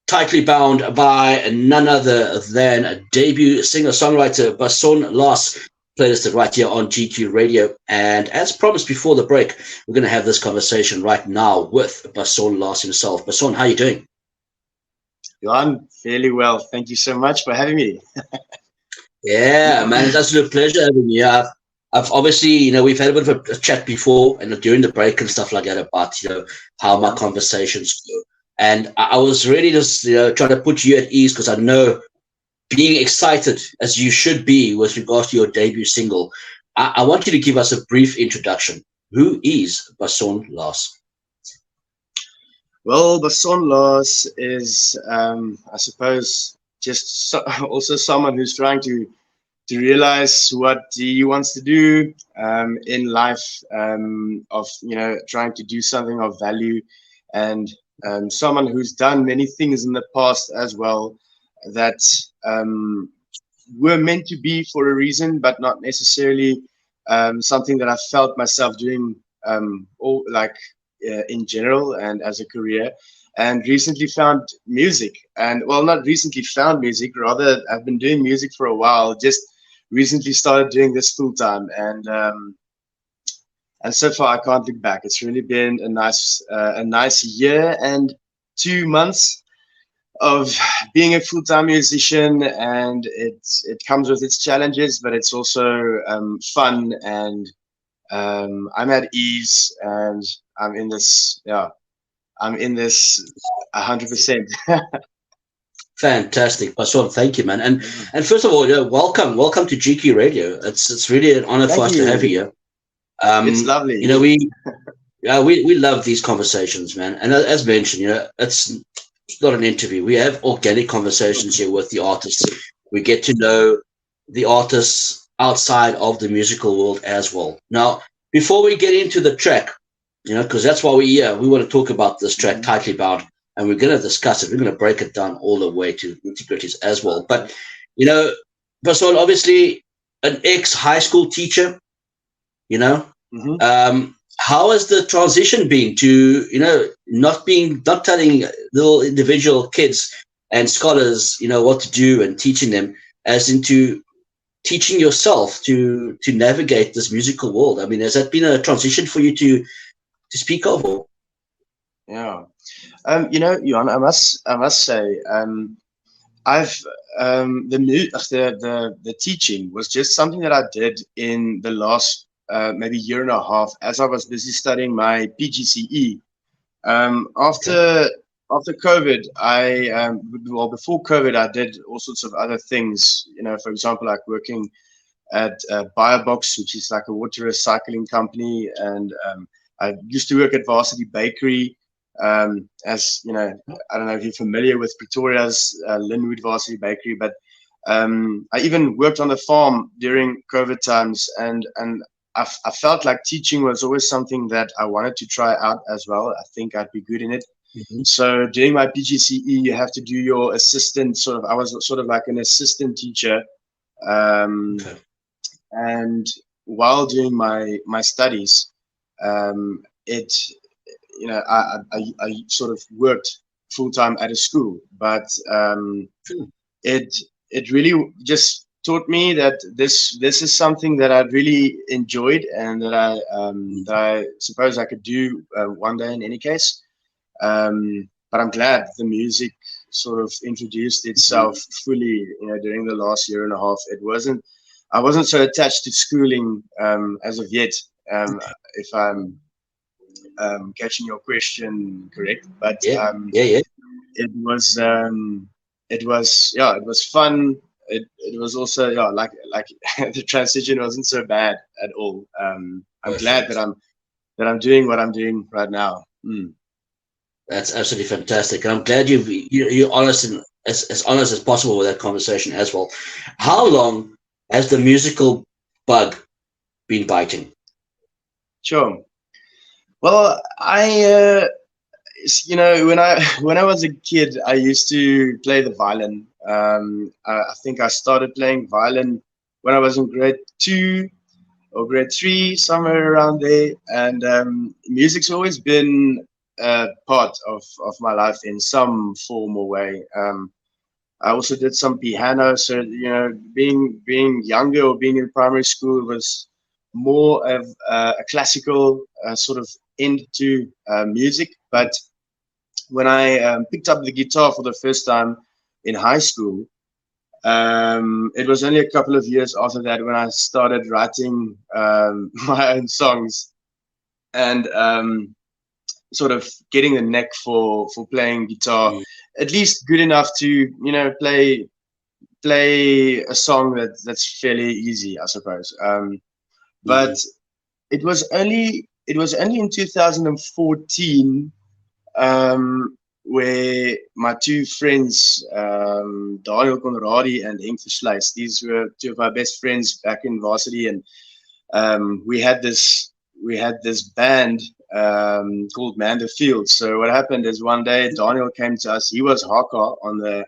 tightly bound by none other than a debut singer-songwriter Basson Laas. Playlist right here on GQ Radio. And as promised before the break, we're going to have this conversation right now with Basson Laas himself. Basson, how are you doing? Johan, fairly well. Thank you so much for having me. Yeah, man, it's an absolute pleasure having you. I've obviously, we've had a bit of a chat before and during the break and stuff like that about, how my conversations go. And I was really just, trying to put you at ease because I know being excited as you should be with regards to your debut single. I want you to give us a brief introduction. Who is Basson Laas? Well, Basson Laas is, I suppose, just also someone who's trying to realize what he wants to do in life, of trying to do something of value, and someone who's done many things in the past as well that were meant to be for a reason, but not necessarily something that I felt myself doing in general and as a career. And recently found music, and well, not recently found music, rather I've been doing music for a while, just recently started doing this full time, and so far I can't look back. It's really been a nice year and 2 months of being a full-time musician, and it comes with its challenges, but it's also fun, and I'm at ease, and I'm in this 100%. Fantastic, Basson. Thank you, man. And first of all, welcome to GQ Radio. It's really an honor for us to have you here. It's lovely. We love these conversations, man. And as mentioned, it's not an interview. We have organic conversations here with the artists. We get to know the artists outside of the musical world as well. Now, before we get into the track, because that's why we want to talk about this track, Tightly Bound, and we're going to discuss it. We're going to break it down all the way to nitty-gritties as well. But, Basson, obviously an ex-high school teacher, how has the transition been to, not telling little individual kids and scholars, what to do and teaching them, as into teaching yourself to navigate this musical world? I mean, has that been a transition for you to speak of? Or? Yeah. Johan, I must say, I've the teaching was just something that I did in the last maybe year and a half, as I was busy studying my PGCE. After COVID, before COVID, I did all sorts of other things. For example, like working at Biobox, which is like a water recycling company, and I used to work at Varsity Bakery. As I don't know if you're familiar with Pretoria's Linwood Varsity Bakery, but I even worked on the farm during COVID times, and I felt like teaching was always something that I wanted to try out as well. I think I'd be good in it. So during my PGCE, you have to do your assistant I was sort of like an assistant teacher, and while doing my studies, I sort of worked full time at a school, but it really just taught me that this is something that I really enjoyed, and that I suppose I could do one day in any case. But I'm glad the music sort of introduced itself fully, during the last year and a half. I wasn't so attached to schooling as of yet. If I'm catching your question correct, but it was fun. It was also like the transition wasn't so bad at all. I'm glad that I'm doing what I'm doing right now. That's absolutely fantastic, and I'm glad you're honest and as honest as possible with that conversation as well. How long has the musical bug been biting? Sure. Well, when I was a kid, I used to play the violin. I think I started playing violin when I was in grade 2 or grade 3, somewhere around there. And music's always been part of my life in some form or way. I also did some piano, so being younger or being in primary school was more of a classical sort of end to music. But when I picked up the guitar for the first time in high school, it was only a couple of years after that when I started writing my own songs and sort of getting a neck for playing guitar, Mm. at least good enough to play a song that's fairly easy, I suppose. But Mm. it was only in 2014 where my two friends, Daniel Conradi and Henk Versluis, these were two of my best friends back in varsity, and we had this band called Man the Field. So what happened is one day Daniel came to us. He was haka on the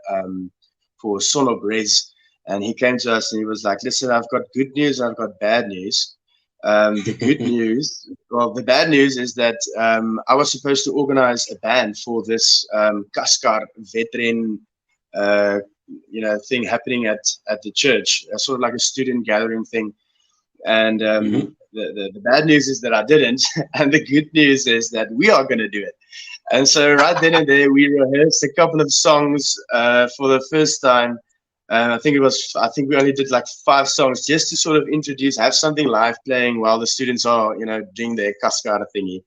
for Solo Brez, and he came to us and he was like, "Listen, I've got good news. I've got bad news. The good news, well, the bad news is that I was supposed to organize a band for this Kaskar veteran, uh, thing happening at the church, sort of like a student gathering thing. And Mhm. the bad news is that I didn't, and the good news is that we are going to do it. And so right then and there, we rehearsed a couple of songs for the first time. And I think we only did like 5 songs just to sort of have something live playing while the students are, doing their cascada thingy.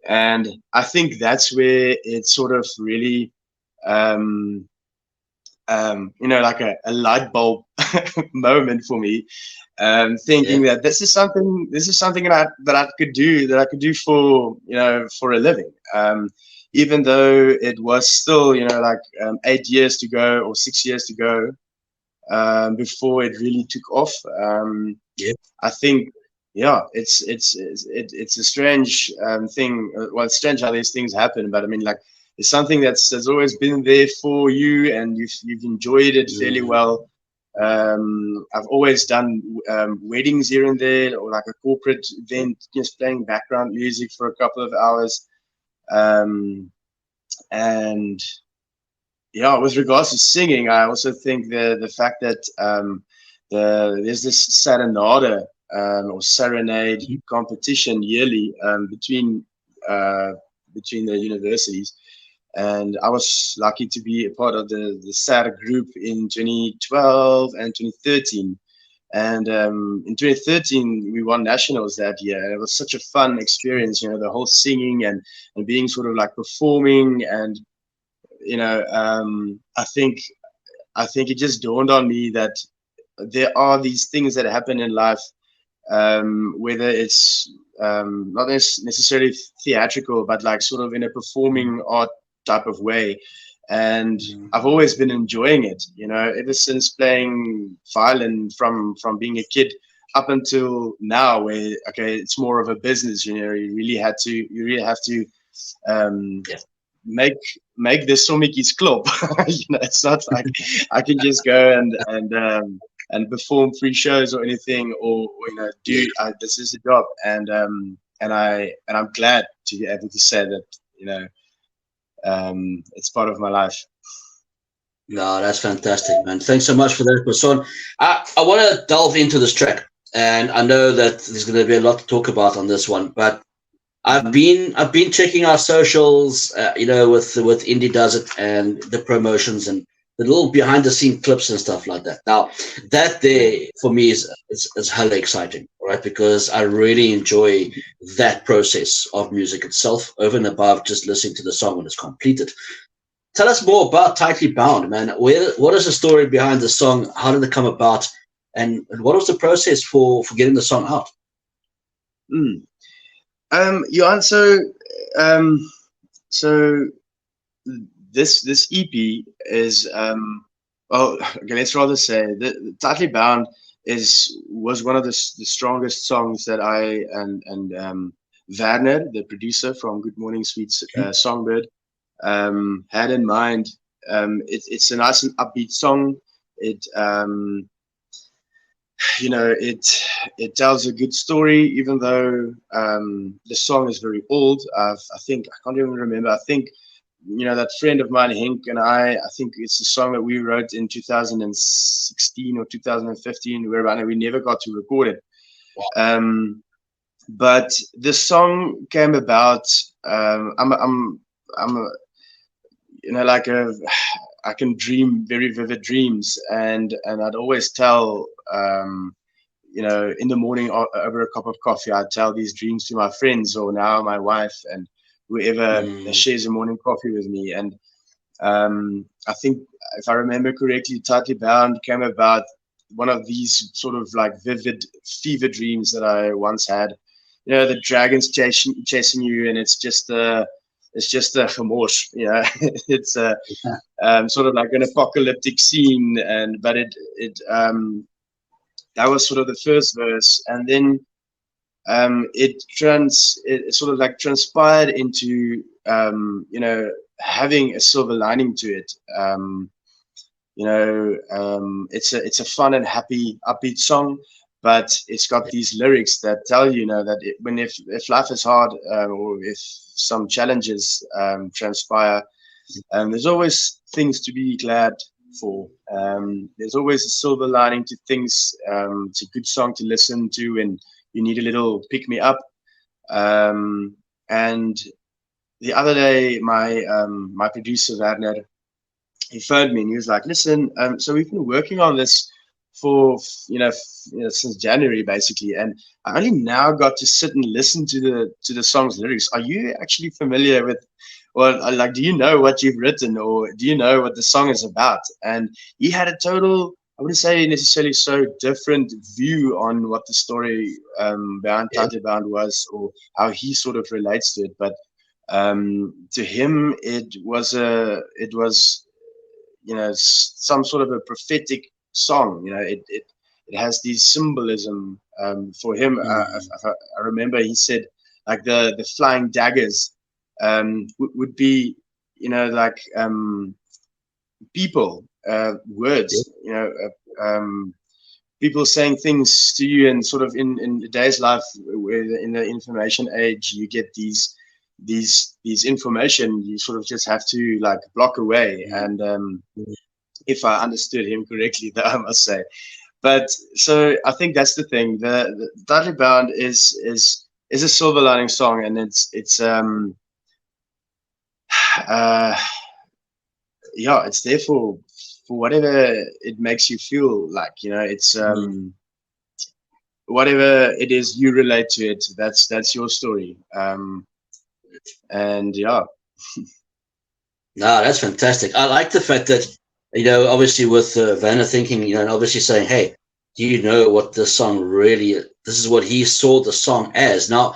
And I think that's where it sort of really, um, like a light bulb moment for me, thinking Yeah. that this is something that I could do for a living. Even though it was still, like 8 years to go or 6 years to go before it really took off. Yeah. I think, yeah, it's a strange thing. Well, it's strange how these things happen, but I mean, like, it's something that's always been there for you, and you've enjoyed it fairly Mm. well. I've always done weddings here and there, or like a corporate event, just playing background music for a couple of hours. Um, and yeah, with regards to singing, I also think the fact that there's this serenade or serenade Mhm. competition yearly uh, between the universities, and I was lucky to be a part of the SAR group in 2012 and 2013. And in 2013, we won nationals that year, and it was such a fun experience. The whole singing and being sort of like performing, and I think it just dawned on me that there are these things that happen in life, whether it's not necessarily theatrical, but like sort of in a performing art type of way. And Mm. I've always been enjoying it, ever since playing violin from being a kid up until now, where okay, it's more of a business. You really have to um, Yeah. make make the sommetjies klop. It's not like I can just go and perform free shows or anything, or Yeah. this is the job, and I'm glad to be able to say that it's part of my life. No, that's fantastic, man. Thanks so much for that, Basson. I want to delve into this track, and I know that there's going to be a lot to talk about on this one, but I've been checking our socials, with Indie Does It and the promotions and the little behind the scene clips and stuff like that. Now, that Yeah. there for me is hella exciting, right? Because I really enjoy that process of music itself over and above just listening to the song when it's completed. Tell us more about Tightly Bound, man. What is the story behind the song? How did it come about? And what was the process for getting the song out? Mm. Yeah, um, so this EP is well, okay, let's rather say the Tightly Bound was one of the strongest songs that I and Werner, the producer from Good Morning Sweet Songbird, had in mind. It's a nice and upbeat song. It it tells a good story, even though the song is very old. I think I can't even remember. I think that friend of mine, Henk, and I think it's a song that we wrote in 2016 or 2015, where we never got to record it. But the song came about. I'm a, like I can dream very vivid dreams, and I'd always tell, in the morning over a cup of coffee, I'd tell these dreams to my friends, or now my wife, and whoever shares a morning coffee with me. And I think, if I remember correctly, Tightly Bound came about one of these sort of like vivid fever dreams that I once had. The dragons chasing you, and it's just a gemorse. It's a sort of like an apocalyptic scene, but that was sort of the first verse, and then it sort of like transpired into having a silver lining to it. It's a fun and happy, upbeat song, but it's got these lyrics that tell that if life is hard, or if some challenges transpire, there's always things to be glad for. There's always a silver lining to things. It's a good song to listen to, and you need a little pick me up. And the other day, my producer Werner, he phoned me and he was like, "Listen, so we've been working on this for since January basically, and I only now got to sit and listen to the song's lyrics. Are you actually familiar with, or like, do you know what you've written, or do you know what the song is about?" And he had a total, I wouldn't say necessarily so different view on what the story behind Tightly Bound was, or how he sort of relates to it. But to him, it was some sort of a prophetic song. It has these symbolism for him. I remember he said, like, the flying daggers would be like people, words, people saying things to you, and sort of in today's life, where in the information age, you get these information you sort of just have to like block away. And if I understood him correctly, though, I must say. But so I think that's the thing. The Tightly Bound is a silver lining song, and it's it's there for whatever it makes you feel like. It's whatever it is you relate to it. That's your story. And yeah. No, that's fantastic. I like the fact that, obviously with Vanna thinking, and obviously saying, hey, do you know what the song really is? This is what he saw the song as. Now,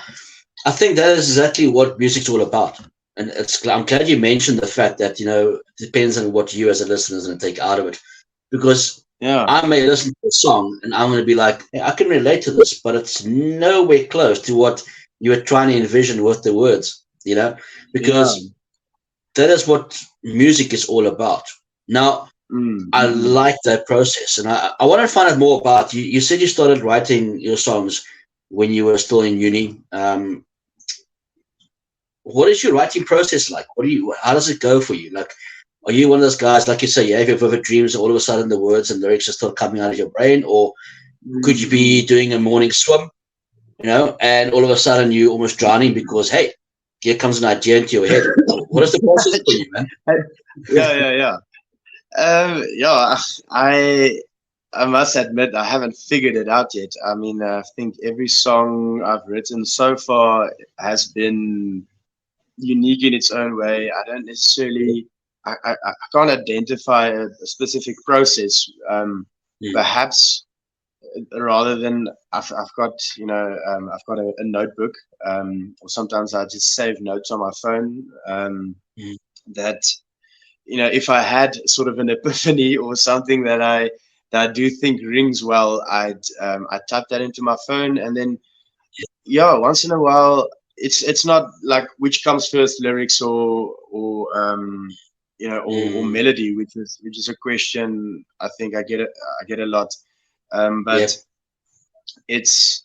I think that is exactly what music's all about. And I'm glad you mentioned the fact that, it depends on what you as a listener is going to take out of it. Because I may listen to a song and I'm going to be like, hey, I can relate to this, but it's nowhere close to what you were trying to envision with the words, because that is what music is all about. Now, I like that process, and I want to find out more about you. You said you started writing your songs when you were still in uni. What is your writing process like? How does it go for you? Like, are you one of those guys, like you say, you have your vivid dreams, all of a sudden the words and lyrics are still coming out of your brain? Or could you be doing a morning swim, and all of a sudden you're almost drowning because, hey, here comes an idea into your head? What is the process for you, man? I must admit, I haven't figured it out yet. I mean, I think every song I've written so far has been unique in its own way. I don't necessarily, I can't identify a specific process. Perhaps rather than I've got a notebook, or sometimes I just save notes on my phone, that if I had sort of an epiphany or something that I do think rings well, I type that into my phone, and then once in a while, it's not like which comes first, lyrics or melody, which is a question I think I get a lot. But it's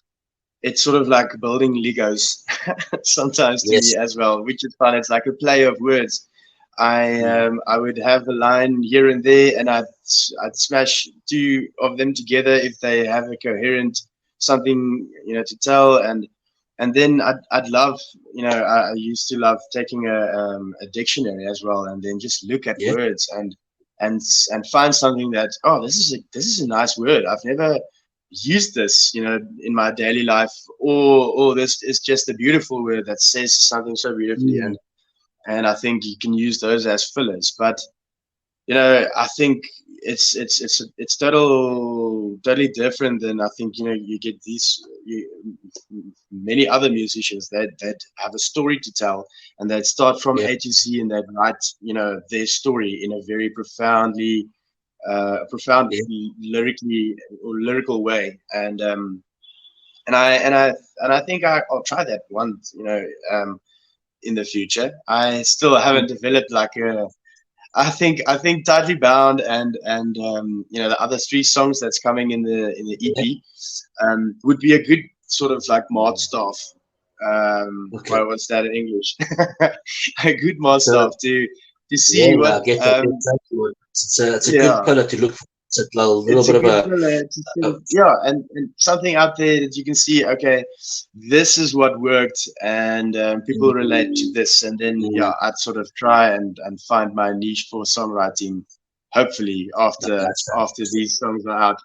sort of like building Legos sometimes to me Yes. as well, which is fun. It's like a play of words. I would have a line here and there, and I'd smash two of them together if they have a coherent something to tell, and then I'd love I used to love taking a dictionary as well, and then just look at Yeah. words and find something that, oh, this is a nice word. I've never used this in my daily life, or this is just a beautiful word that says something so beautifully, and I think you can use those as fillers. But I think it's totally different than, I think, you get many other musicians that have a story to tell, and that start from Yeah. A to Z, and they write their story in a very profound Yeah. lyrically or lyrical way, and I think I'll try that once, in the future. I still haven't developed like a. I think Tightly Bound and the other three songs that's coming in the Yeah. EP would be a good sort of like Mart staff. Okay. What's that in English? A good Mart So staff to see yeah, what. I get that. Get that word. It's a good Yeah, pillar to look for. It's a little it's a bit of good a, pillar to a think, yeah, and something out there that you can see, okay, this is what worked, and people relate to this, and then mm, yeah, I'd sort of try and find my niche for songwriting, hopefully after that's after these songs are out.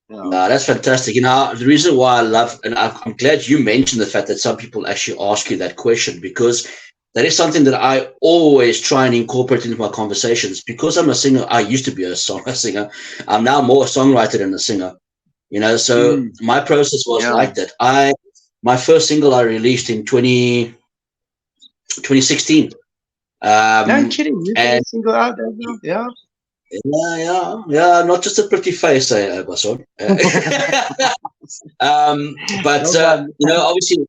Yeah. no, that's fantastic. The reason why I love, and I'm glad you mentioned the fact that some people actually ask you that question, because that is something that I always try and incorporate into my conversations. Because I'm a singer, I used to be a singer. I'm now more a songwriter than a singer. So Mm, my process was yeah. like that. My first single I released in 2016. No kidding. You got a And single out as well? Yeah. yeah, not just a pretty face, Basson. But Well done. obviously,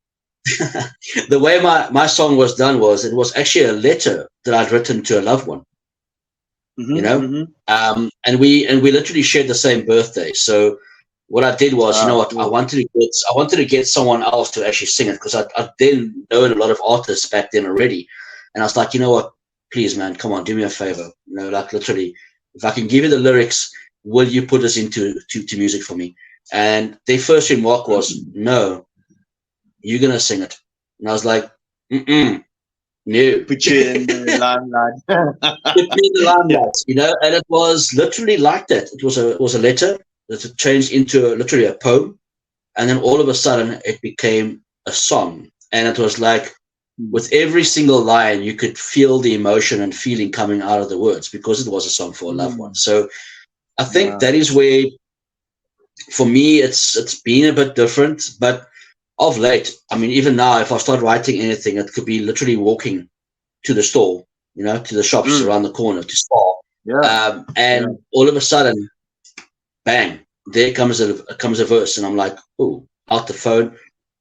the way my song was done was, it was actually a letter that I'd written to a loved one. You Mm-hmm, know, mm-hmm. and we literally shared the same birthday. So what I did was, Ah, what, cool. I wanted to get someone else to actually sing it, because I then known a lot of artists back then already, and I was like, you know what, please, man, come on, do me a favor. Like literally, if I can give you the lyrics, will you put this into to music for me? And their first remark was, no, you're gonna sing it. And I was like, no. Put you in the limelight. Put me in the Yeah. limelight, and it was literally like that. It was a letter that changed into literally a poem, and then all of a sudden it became a song, and it was like, with every single line you could feel the emotion and feeling coming out of the words, because it was a song for a loved one. Mm, So I think yeah. that is where, for me, it's been a bit different, but of late, I mean, even now, if I start writing anything, it could be literally walking to the store, to the shops Mm, around the corner, to Spar. yeah. Yeah. And all of a sudden, bang, there comes a verse, and I'm like, oh, out the phone,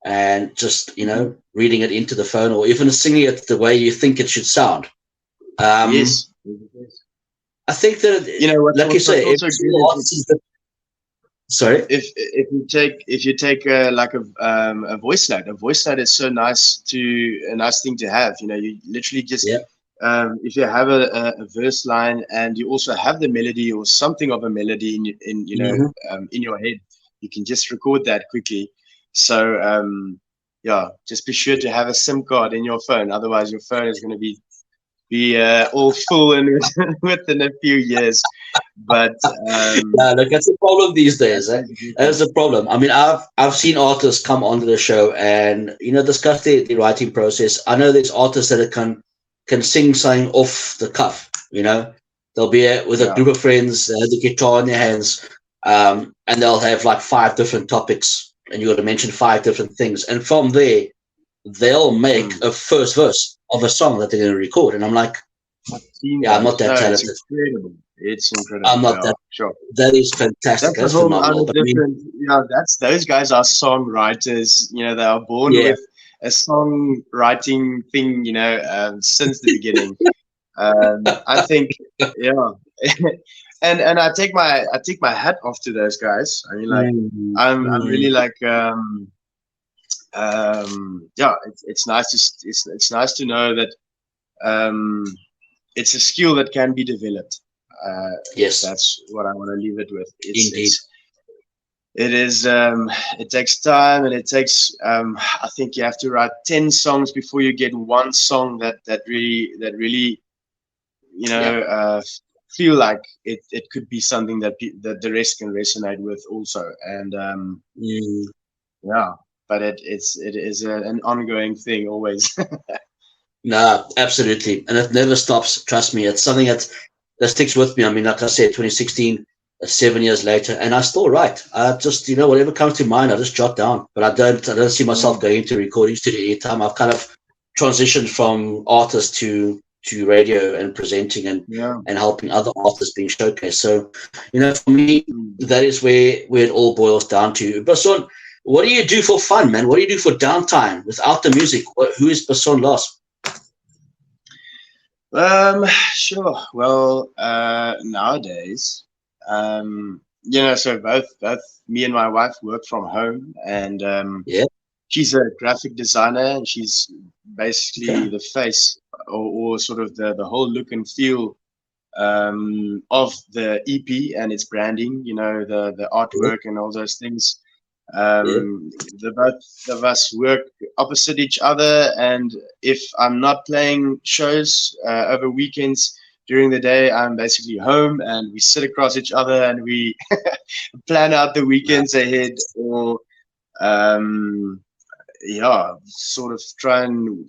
and just Mhm. reading it into the phone, or even singing it the way you think it should sound. Um, Yes. Yes. I think that, You know what's like you also say, every also good single is artist is sorry. if you take like a voice note. A voice note is so a nice thing to have. You literally just, Yeah. if you have a verse line, and you also have the melody or something of a melody Mhm. in your head, you can just record that quickly. So yeah, just be sure to have a SIM card in your phone. Otherwise, your phone is going to be all full in within a few years. But Yeah, look, that's a problem these days. that's a good That's thing. a problem. I mean, I've seen artists come onto the show and discuss the writing process. I know there's artists that can sing something off the cuff. They'll be with a Yeah. group of friends, they have the guitar in their hands, and they'll have like five different topics, and you got to mention five different things, and from there they'll make Mm. a first verse of a song that they're going to record. And I'm like, I've seen yeah, I'm not those. that No, it's talented. incredible. It's I'm incredible. not Yeah, that. sure. That is fantastic. That's a That's whole phenomenal. other But I mean, different. That's those guys are songwriters. They are born yeah. with a songwriting thing. Since the beginning. I think, yeah. and I take my hat off to those guys. I mean, like, Mm, I'm mm, really like, yeah, it's nice it's nice to know that um, it's a skill that can be developed. yes, That's what I want to leave it with. indeed. It is it takes time, and it takes I think you have to write 10 songs before you get one song that really Yeah. feel like it could be something that the rest can resonate with also. And Mm. yeah, but it is an ongoing thing always. No, absolutely. And it never stops. Trust me. It's something that sticks with me. I mean, like I said, 2016, 7 years later, and I still write. I just, whatever comes to mind, I just jot down. But I don't see myself Mm, going into recording studio anytime. I've kind of transitioned from artist to radio and presenting yeah. and helping other artists being showcased. So, for me, Mm. that is where it all boils down to. Basson, what do you do for fun, man? What do you do for downtime without the music? Who is Basson Laas? Sure. Well, nowadays, so both me and my wife work from home, and Yeah. she's a graphic designer, and she's basically Okay. the face, or sort of the whole look and feel of the EP and its branding. The Yeah. artwork and all those things. Yeah. The both of us work opposite each other, and if I'm not playing shows over weekends during the day, I'm basically home, and we sit across each other, and we plan out the Nah. weekends ahead, or um, yeah, sort of try and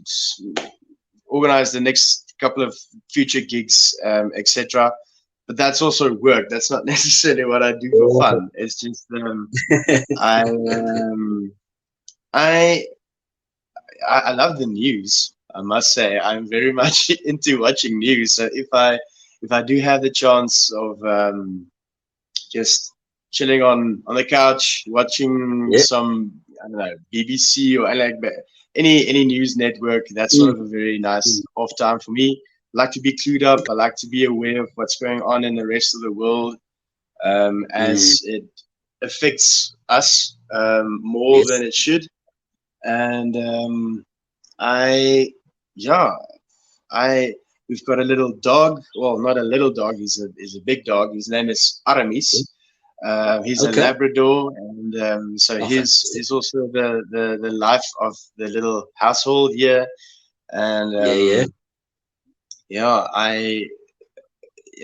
organize the next couple of future gigs, etc. But that's also work. That's not necessarily what I do for fun. It's just I um, I I love the news. I must say I'm very much into watching news. So if I do have the chance of just chilling on the couch watching Yeah. some, I don't know, BBC, or I like any news network, that's sort Mm, of a very mm, nice off time for me. I like to be clued up. I like to be aware of what's going on in the rest of the world, mm. as it affects us more than Yes. it should. And I, yeah, I we've got a little dog. Well, not a little dog. He's a big dog. His name is Aramis. He's a Okay. Labrador, and so Oh, he's fantastic. is also the life of the little household here. And Yeah, yeah.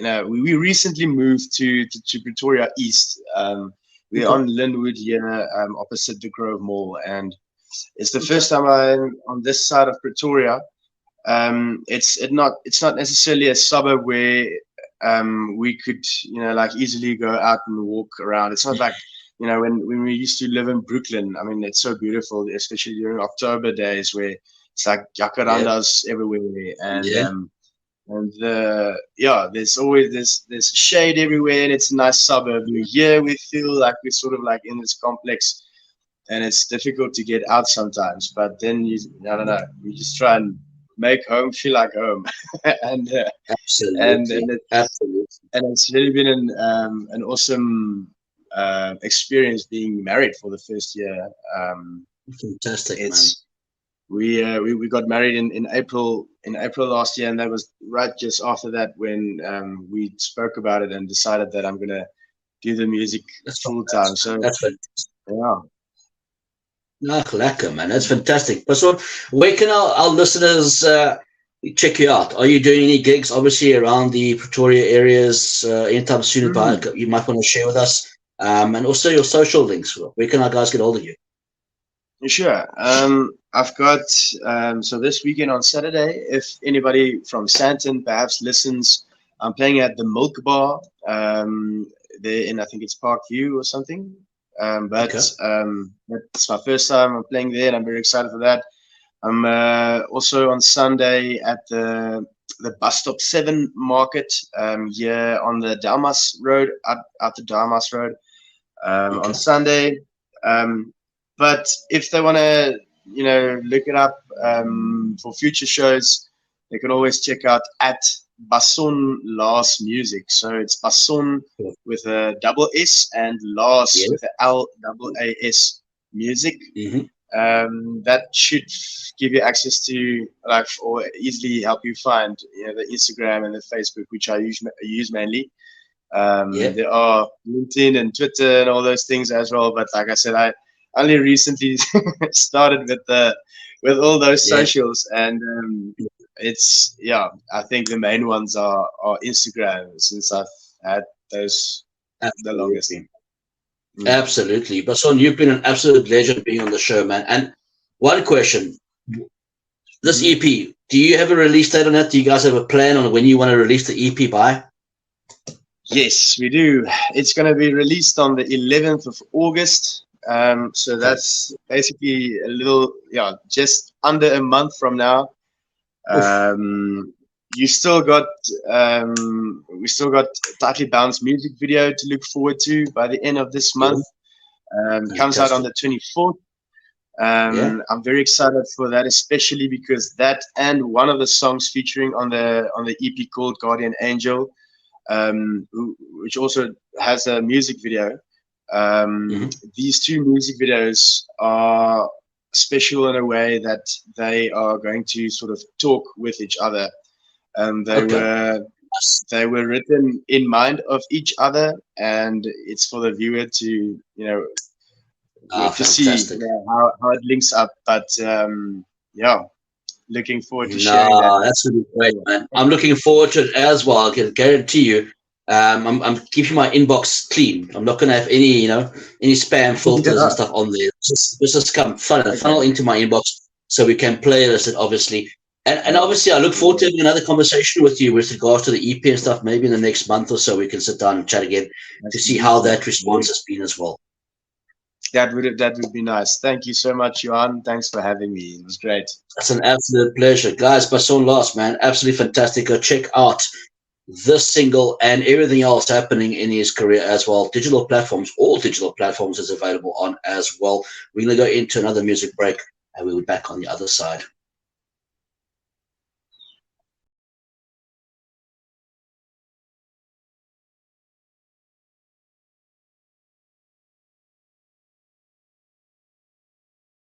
yeah, we recently moved to Pretoria East. We're Okay. on Linwood here, opposite the Grove Mall, and it's the Okay. first time I'm on this side of Pretoria. It's not necessarily a suburb where we could like easily go out and walk around. It's not like when we used to live in Brooklyn. I mean, it's so beautiful, especially during October days where it's like Yeah. jacarandas everywhere, and Yeah. yeah, there's always there's shade everywhere, and it's a nice suburb. Yeah. Here we feel like we're sort of like in this complex, and it's difficult to get out sometimes. But then I don't know, we just try and make home feel like home, and and Absolutely. and it's Absolutely. and it's really been an awesome experience being married for the first year. Fantastic, man. It's we got married in April last year, and that was right just after that when we spoke about it and decided that I'm gonna do the music That's full time. fantastic, man. So That's fantastic. yeah. Ah, lekker, man. That's fantastic. But so, where can our listeners check you out? Are you doing any gigs, obviously, around the Pretoria areas anytime soon? Mm. But you might want to share with us. And also your social links. Where can our guys get hold of you? Sure. I've got so this weekend on Saturday, if anybody from Sandton perhaps listens, I'm playing at the Milk Bar there in, I think it's Park View or something. But Okay. it's my first time I'm playing there, and I'm very excited for that. I'm also on Sunday at the Bus Stop 7 Market here on the Dalmas Road, out the Dalmas Road on Okay. Sunday. But if they want to, look it up for future shows, they can always check out at Basson Laas Music. So it's Basson Cool. with a double S and Laas Yeah. with a Laas Music. Mm-hmm. That should give you access to, like, or easily help you find, the Instagram and the Facebook, which I use mainly. Yeah. There are LinkedIn and Twitter and all those things as well. But like I said, I only recently started with all those Yeah. socials, and it's, yeah, I think the main ones are Instagram, since I've had those the longest. Absolutely. Absolutely. Basson, you've been an absolute legend being on the show, man. And one question. This Mhm. EP, do you have a release date on it? Do you guys have a plan on when you want to release the EP by? Yes, we do. It's going to be released on the 11th of August. So Okay. that's basically a little, yeah, just under a month from now. Oof. You still got, we still got Tightly Bounced music video to look forward to by the end of this month. Yeah. Comes out on Fantastic. the 24th. Yeah. I'm very excited for that, especially because that and one of the songs featuring on the EP called Guardian Angel, which also has a music video. Mm-hmm. These two music videos are special in a way that they are going to sort of talk with each other. Um, they Okay. were they were written in mind of each other, and it's for the viewer to, to see, Fantastic. how it links up. But yeah, looking forward to sharing that No, with that's really great, everyone. man. I'm looking forward to it as well. I can guarantee you. I'm keeping my inbox clean. I'm not going to have any spam filters and Yeah. stuff on there. Just come Okay. funnel into my inbox so we can playlist it, obviously. And Yeah. obviously, I look forward to Yeah. having another conversation with you with regards to the EP and stuff. Maybe in the next month or so, we can sit down and chat again to see how Absolutely. that response has been as well. That would be nice. Thank you so much, Johan. Thanks for having me. It was great. That's an absolute pleasure. Guys, Basson Laas, man, absolutely fantastic. Go check out this single and everything else happening in his career as well. Digital platforms, all digital platforms is available on as well. We're going to go into another music break and we'll be back on the other side.